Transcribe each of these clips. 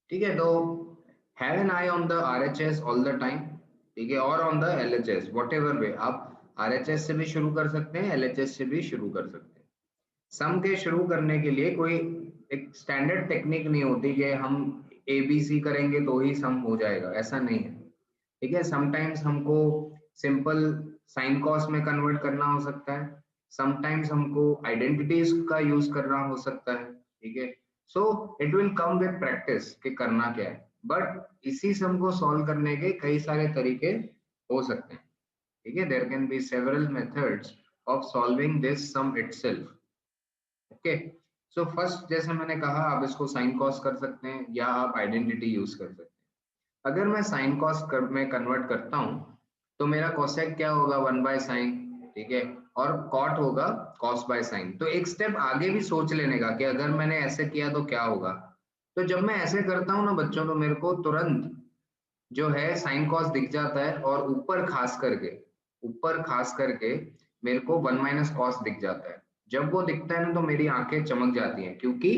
ठीक है, तो have an I on the RHS all the time, ठीक है, और on the LHS what ever वे। आप आरएचएस से भी शुरू कर सकते हैं, एलएचएस से भी शुरू कर सकते हैं। सम के शुरू करने के लिए कोई एक स्टैंडर्ड टेक्निक नहीं होती कि हम ए बी सी करेंगे तो ही सम हो जाएगा, ऐसा नहीं है। ठीक है, समटाइम्स हमको सिंपल साइन कॉस में कन्वर्ट करना हो सकता है, समटाइम्स हमको आइडेंटिटीज का यूज करना हो सकता है। ठीक है, so it will come with practice कि करना क्या है, बट इसी सम को सॉल्व करने के कई सारे तरीके हो सकते हैं। ठीक है, there can be several methods of solving this sum itself. Okay, so first जैसे मैंने कहा, आप इसको साइन कॉस कर सकते हैं या आप आइडेंटिटी यूज कर सकते हैं। अगर मैं साइन कॉस में कन्वर्ट करता हूं तो मेरा कोसेक क्या होगा, 1/sin। ठीक है, और कॉट होगा कॉस बाय साइन। तो एक स्टेप आगे भी सोच लेने का कि अगर मैंने ऐसे किया तो क्या होगा। तो जब मैं ऐसे करता हूँ ना बच्चों, तो मेरे को तुरंत जो है साइन कॉस दिख जाता है, और ऊपर खास करके मेरे को 1 - cos दिख जाता है। जब वो दिखता है ना तो मेरी आंखें चमक जाती हैं, क्योंकि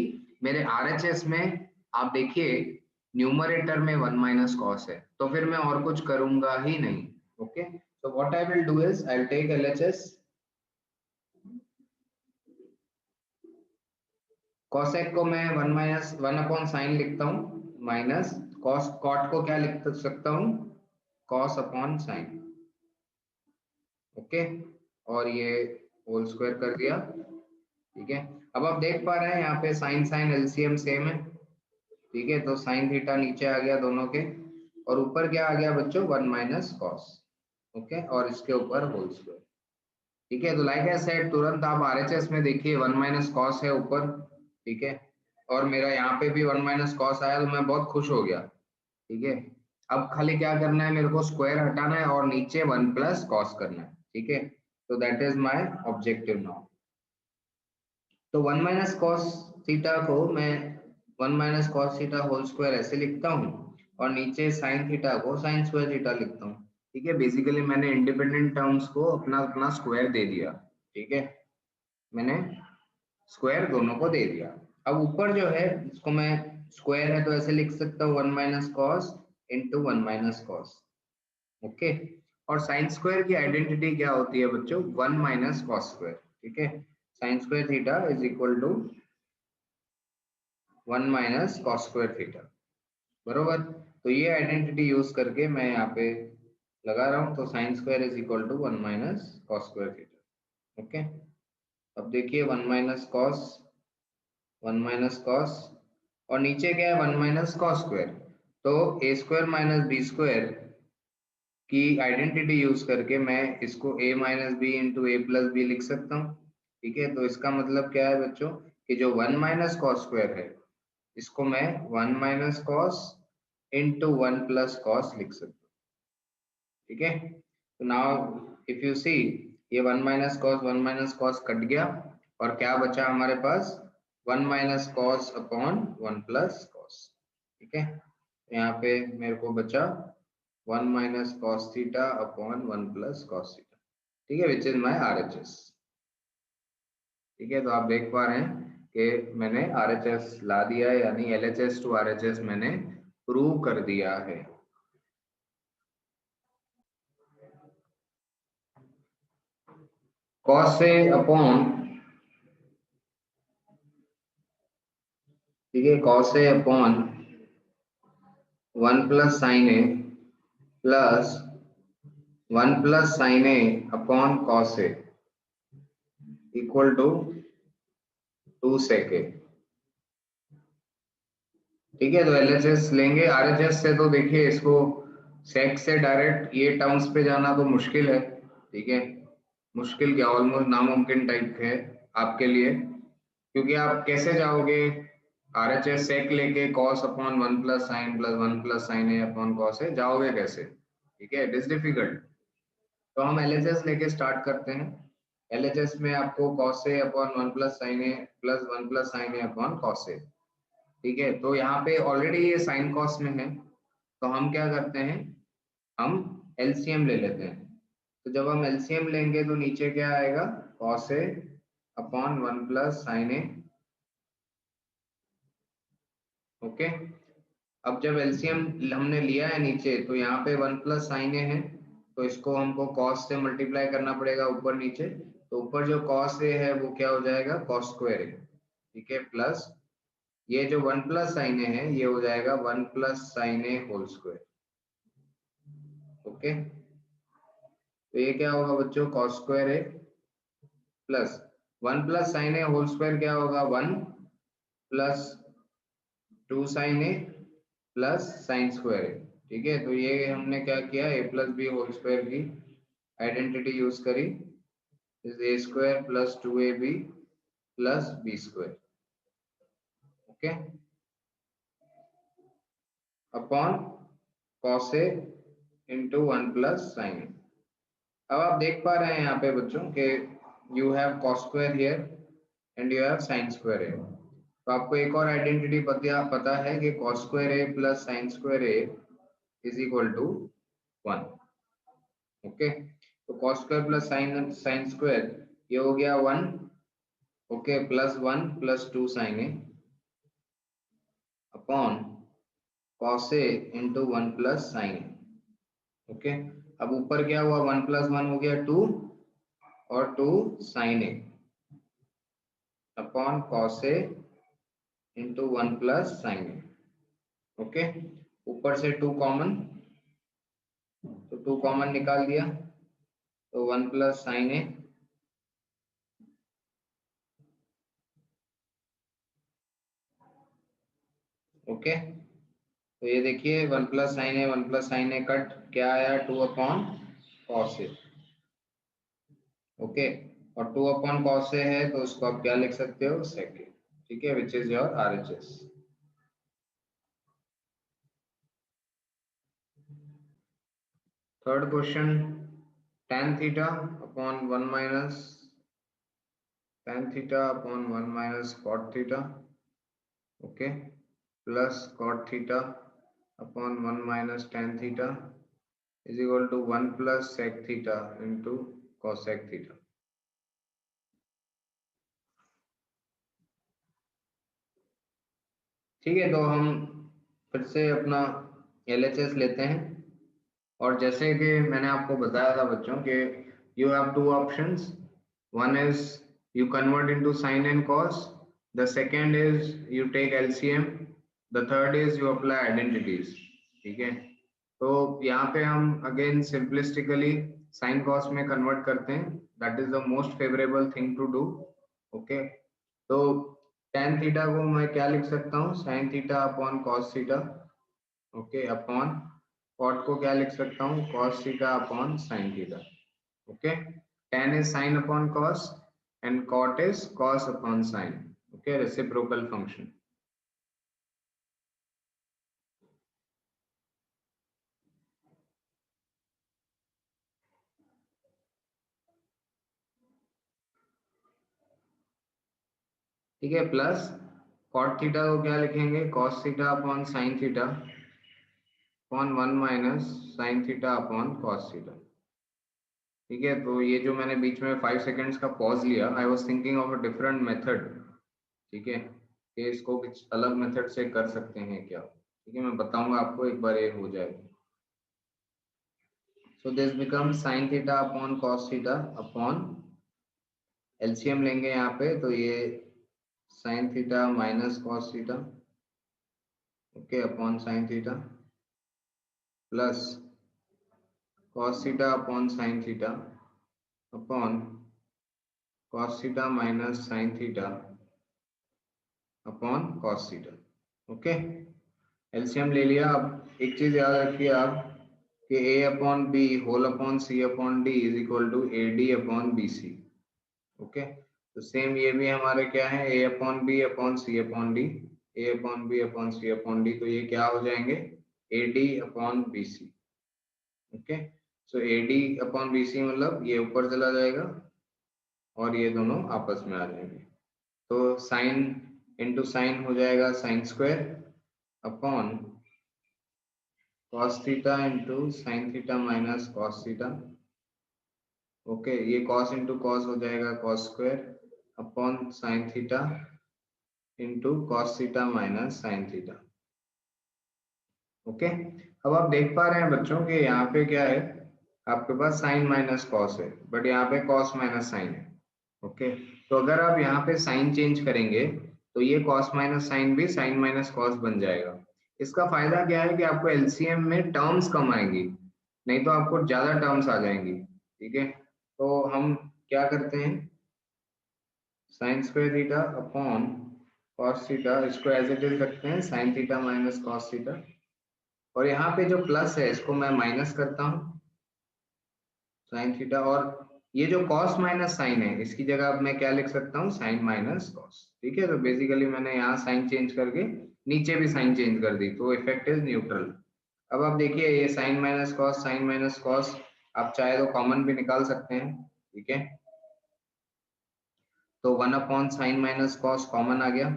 मेरे आरएचएस में आप देखिए न्यूमरेटर में 1 - cos है, तो फिर मैं और कुछ करूंगा ही नहीं। Okay, so what I will do is I'll take LHS, cosec को मैं 1 - 1/sin लिखता हूँ, माइनस cos cot को क्या लिख सकता हूँ, cos/sin। ओके, और ये होल स्क्वायर कर दिया। ठीक है, अब आप देख पा रहे हैं यहाँ पे साइन साइन एलसीएम सेम है। ठीक है, तो साइन थीटा नीचे आ गया दोनों के, और ऊपर क्या आ गया बच्चों, 1 - cos। ओके, और इसके ऊपर होल स्क्वायर। ठीक है, तो लाइक आई सेड, तुरंत आप आरएचएस में देखिए 1 - cos है ऊपर। ठीक है, और मेरा यहाँ पे भी 1 - cos आया, तो मैं बहुत खुश हो गया। ठीक है, अब खाली क्या करना है, मेरे को स्क्वायर हटाना है और नीचे 1 + cos करना है। ठीक है, तो that is my objective now. तो 1 - cos थीटा को मैं 1 - cos थीटा होल स्क्वायर ऐसे लिखता हूँ, और नीचे साइन थीटा को साइन स्क्वायर थीटा लिखता हूँ। ठीक है, बेसिकली मैंने इंडिपेंडेंट टर्म्स को अपना अपना स्क्वायर दे दिया। ठीक है, मैंने स्क्वायर दोनों को दे दिया। अब ऊपर जो है इसको मैं, स्क्वायर है तो ऐसे लिख सकता हूँ 1 - cos इंटू 1 - cos। ओके, और साइन स्क्वायर की आइडेंटिटी क्या होती है बच्चों, 1 - cos²। ठीक है, sine square theta is equal to 1 - cos² theta, बरोबर। तो ये आइडेंटिटी यूज करके मैं यहाँ पे लगा रहा हूँ, तो sine square is equal to 1 - cos²थीटा। ओके, अब देखिए 1 - cos, 1 - cos, और नीचे क्या है 1 - cos²। तो a² - b² की आइडेंटिटी यूज करके मैं इसको a - b × a + b लिख सकता हूँ। ठीक है, तो इसका मतलब क्या है बच्चों, कि जो 1 - cos² है, इसको मैं 1 - cos इंटू 1 + cos लिख सकता हूँ। ठीक है, तो नाउ इफ यू सी, ये 1 - cos कट गया, और क्या बचा हमारे पास, 1 - cos/1 + cos। ठीक है, तो यहाँ पे मेरे को बचा 1 - cos θ/1 + cos θ। ठीक है, विच इज माई आरएचएस। ठीक है, तो आप देख पा रहे हैं कि मैंने आरएचएस ला दिया है, यानी एलएचएस टू आरएचएस मैंने प्रूव कर दिया है। कॉस से अपॉन, ठीक है, कॉस से upon 1 + sin A plus 1 + sin A/cos A equal to 2 sec A। ठीक है, तो एलएचएस लेंगे, आरएचएस से तो देखिए इसको सेक से डायरेक्ट ये टर्म्स पे जाना तो मुश्किल है। ठीक है, मुश्किल क्या, ऑलमोस्ट नामुमकिन टाइप है आपके लिए, क्योंकि आप कैसे जाओगे आरएचएस सेक लेके cos/1 + sin + 1 + sin A/cos A जाओगे कैसे। ठीक है, इट इज डिफिकल्ट। तो हम एलएचएस लेके स्टार्ट करते हैं। एलएचएस में आपको cos A/1 + sin A plus 1 + sin A/cos A। ठीक है, तो यहाँ पे ऑलरेडी ये साइन कॉस में है, तो हम क्या करते हैं, हम एलसीएम ले लेते हैं। तो जब हम एलसीएम लेंगे तो नीचे क्या आएगा, cos A/1 + sin A। Okay, अब जब एलसीएम हमने लिया है नीचे, तो यहाँ पे 1 प्लस साइन ए है, तो इसको हमको कॉस से मल्टीप्लाई करना पड़ेगा ऊपर नीचे। तो ऊपर जो कॉस ए है वो क्या हो जाएगा, कॉस स्क्वायर ए, ठीक है, प्लस ये जो 1 प्लस साइन ए है ये हो जाएगा 1 plus sine A whole square. Okay, तो ये क्या होगा बच्चों, cos square A plus 1 plus sine A whole square क्या होगा, 1 plus 2 sine A plus sine square A. ठीक है, तो ये हमने क्या किया, A plus B whole square की आइडेंटिटी यूज करी, is A square plus 2ab plus B square. Okay, upon cos A into 1 plus sine. अब आप देख पा रहे हैं यहाँ पे बच्चों कि you have cos square here and you have sine square A. तो आपको एक और आइडेंटिटी पता है कि cos square A plus sine square A is equal to 1। Okay, तो cos square plus sine sine square ये हो गया 1, okay, plus 1 plus 2 sine A upon cos A into 1 plus sine A. Okay, अब ऊपर क्या हुआ, 1 प्लस 1 हो गया 2 और 2 sine A upon cos A into 1 plus sine A. Okay, ऊपर से 2 कॉमन, तो 2 कॉमन निकाल दिया, तो 1 प्लस साइन ए ओके, तो ये देखिए 1 प्लस साइन ए 1 प्लस साइन ए कट क्या आया, 2 अपॉन कॉस ए। ओके, और 2 अपॉन कॉस ए है तो उसको आप क्या लिख सकते हो, सेक। ठीक है, which is your RHS. Third question, tan theta upon 1 minus tan theta upon 1 minus cot theta, okay, plus cot theta upon 1 minus tan theta is equal to 1 plus sec theta into cosec theta. ठीक है, तो हम फिर से अपना LHS लेते हैं, और जैसे कि मैंने आपको बताया था बच्चों कि you have two options, one is you convert into sine and cos, the second is you take LCM, the third is you apply identities. ठीक है, तो यहाँ पे हम अगेन सिंपलिस्टिकली साइन कॉस में कन्वर्ट करते हैं, that is the most favourable thing to do. Okay, तो tan थीटा को मैं क्या लिख सकता हूँ, sine theta upon cos theta, okay, upon cot को क्या लिख सकता हूँ, cos theta upon sine theta. Okay, tan is sin upon cos and cot is cos upon sin। Okay, reciprocal function. ठीक है, प्लस cot थीटा को क्या लिखेंगे, cos theta upon sine theta upon 1 minus sine theta upon cos theta. ठीक है, तो ये जो मैंने बीच में 5 सेकेंड्स का पॉज लिया, I was thinking of a different method. ठीक है, कि इसको कुछ अलग मेथड से कर सकते हैं क्या। ठीक है, मैं बताऊंगा आपको एक बार ये हो जाए। So this become sine theta upon cos theta upon LCM लेंगे यहाँ पे, तो ये sine theta minus cos theta, okay, upon sine theta plus cos theta upon sine theta upon cos theta minus sine theta upon cos theta. Okay, LCM ले लिया। अब एक चीज याद रखिए आप कि A upon B whole upon C upon D is equal to A D upon B C. Okay, तो सेम ये भी हमारे क्या है, A upon B upon C upon D, A upon B upon C upon D, तो ये क्या हो जाएंगे, A D upon B C. Okay, so A D upon B C मतलब ये ऊपर चला जाएगा और ये दोनों आपस में आ जाएंगे, तो साइन इंटू साइन हो जाएगा sine square upon cos theta into sine theta minus cos theta. Okay, ये cos इंटू कॉस हो जाएगा cos square upon sine theta into cos theta minus sine theta. Okay, अब आप देख पा रहे हैं बच्चों कि यहाँ पे क्या है, आपके पास साइन माइनस कॉस है, बट यहाँ पे कॉस माइनस साइन है। ओके, तो अगर आप यहाँ पे साइन चेंज करेंगे तो ये कॉस माइनस साइन भी साइन माइनस कॉस बन जाएगा। इसका फायदा क्या है कि आपको एलसीएम में टर्म्स कम आएंगी, नहीं तो आपको ज्यादा टर्म्स आ जाएंगी। ठीक है, तो हम क्या करते हैं, sign square theta upon cos theta, इसको एज इट इज रखते हैं sign theta minus cos theta, और यहाँ पे जो प्लस है इसको मैं माइनस करता हूँ साइन थीटा, और ये जो कॉस माइनस साइन है इसकी जगह अब मैं क्या लिख सकता हूँ, साइन माइनस कॉस। ठीक है, तो बेसिकली मैंने यहाँ साइन चेंज करके नीचे भी साइन चेंज कर दी, तो इफेक्ट इज न्यूट्रल। अब आप देखिए ये साइन माइनस कॉस आप चाहे तो कॉमन भी निकाल सकते हैं। ठीक है, तो 1 upon sine minus cos common आ गया।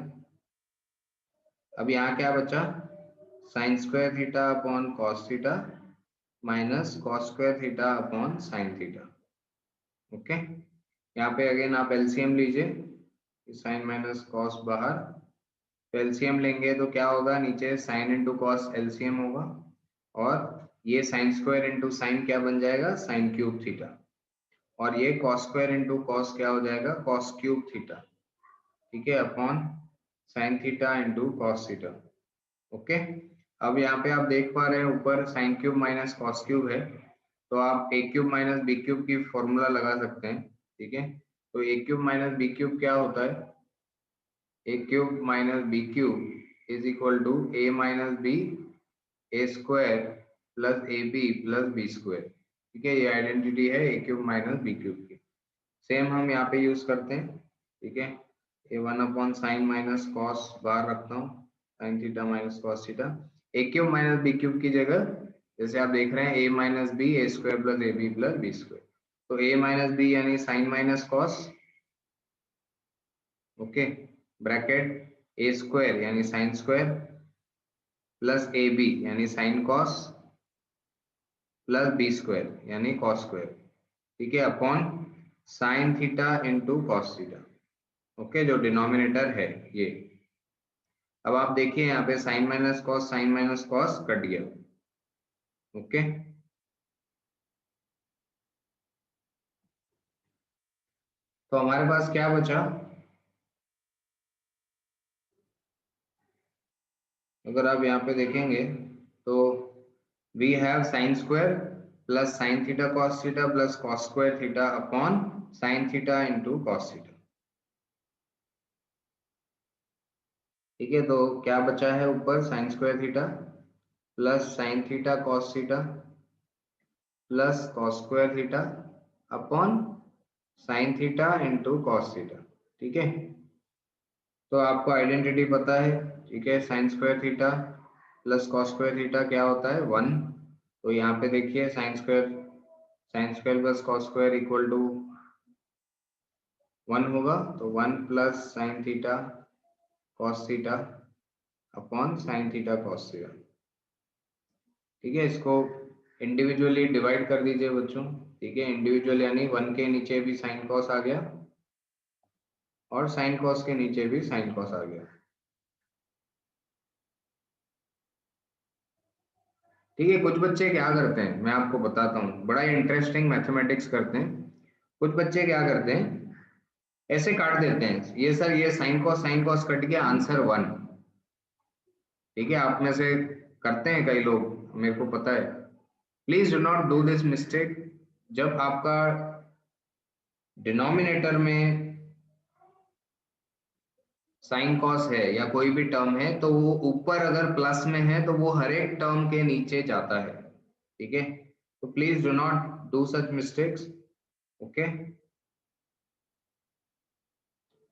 अब यहाँ क्या बचा, sine square theta upon cos theta minus cos square theta upon sine theta. Okay, यहाँ पे अगेन आप एलसीएम लीजिए, साइन माइनस कॉस बाहर, तो एलसीएम लेंगे तो क्या होगा, नीचे साइन इंटू कॉस एलसीएम होगा, और ये साइन स्क्वायर इंटू साइन क्या बन जाएगा, साइन क्यूब थीटा, और ये कॉस स्क्वायर इंटू कॉस क्या हो जाएगा, कॉस क्यूब थीटा। ठीक है, upon sine theta into cos theta. Okay, अब यहाँ पे आप देख पा रहे हैं ऊपर sine cube minus cos cube है, तो आप A cube minus B cube की फॉर्मूला लगा सकते हैं। ठीक है, तो A cube minus B cube क्या होता है, A cube minus B cube is equal to A minus B A square plus A B plus B square. ठीक है, ये आइडेंटिटी है A cube minus B cube की, सेम हम यहाँ पे यूज करते हैं। ठीक है, ये 1 अपॉन साइन माइनस कॉस बाहर रखता हूँ, sine theta minus cos theta, A cube minus B cube की जगह जैसे आप देख रहे हैं A minus B A square plus A B plus B square, तो ए माइनस बी यानी sine minus cos, okay, bracket A square यानी sine square plus A B यानी sine cos plus B square यानी cos square. ठीक है, upon sine theta into cos theta. Okay, जो denominator है ये, अब आप देखिए यहाँ पे साइन माइनस कॉस कट गया। ओके, तो हमारे पास क्या बचा, अगर आप यहाँ पे देखेंगे तो we have sine square plus sine theta cos theta plus cos square theta upon sine theta into cos theta. ठीक है, तो क्या बचा है ऊपर, sine square theta plus sine theta cos theta plus cos square theta upon sine theta into cos theta. ठीक है, तो आपको आइडेंटिटी पता है। ठीक है, sine square theta plus cos square theta क्या होता है, 1, तो यहाँ पे देखिए sine square plus cos square equal to 1 होगा, तो 1 plus sine theta cos theta upon sine theta cos theta. ठीक है, इसको इंडिविजुअली डिवाइड कर दीजिए बच्चों। ठीक है, इंडिविजुअल यानी 1 के नीचे भी साइन कॉस आ गया और साइन कॉस के नीचे भी साइन कॉस आ गया। ठीक है, कुछ बच्चे क्या करते हैं मैं आपको बताता हूँ, बड़ा इंटरेस्टिंग मैथमेटिक्स करते हैं। कुछ बच्चे क्या करते हैं, ऐसे काट देते हैं, ये सर ये साइन कॉस कट गया, आंसर 1। ठीक है, आप में से करते हैं कई लोग, मेरे को पता है। Please do not do this mistake. जब आपका डिनोमिनेटर में साइन कॉस है या कोई भी टर्म है, तो वो ऊपर अगर प्लस में है तो वो हर एक टर्म के नीचे जाता है। ठीक है, तो please do not do such mistakes. Okay,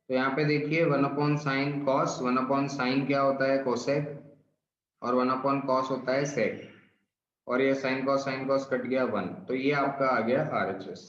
तो यहाँ पे देखिए 1 upon sine cos, 1 upon sign क्या होता है, कोसेक, और 1 अपॉन कॉस होता है सेक, और ये साइन कॉस कट गया 1, तो ये आपका आ गया RHS।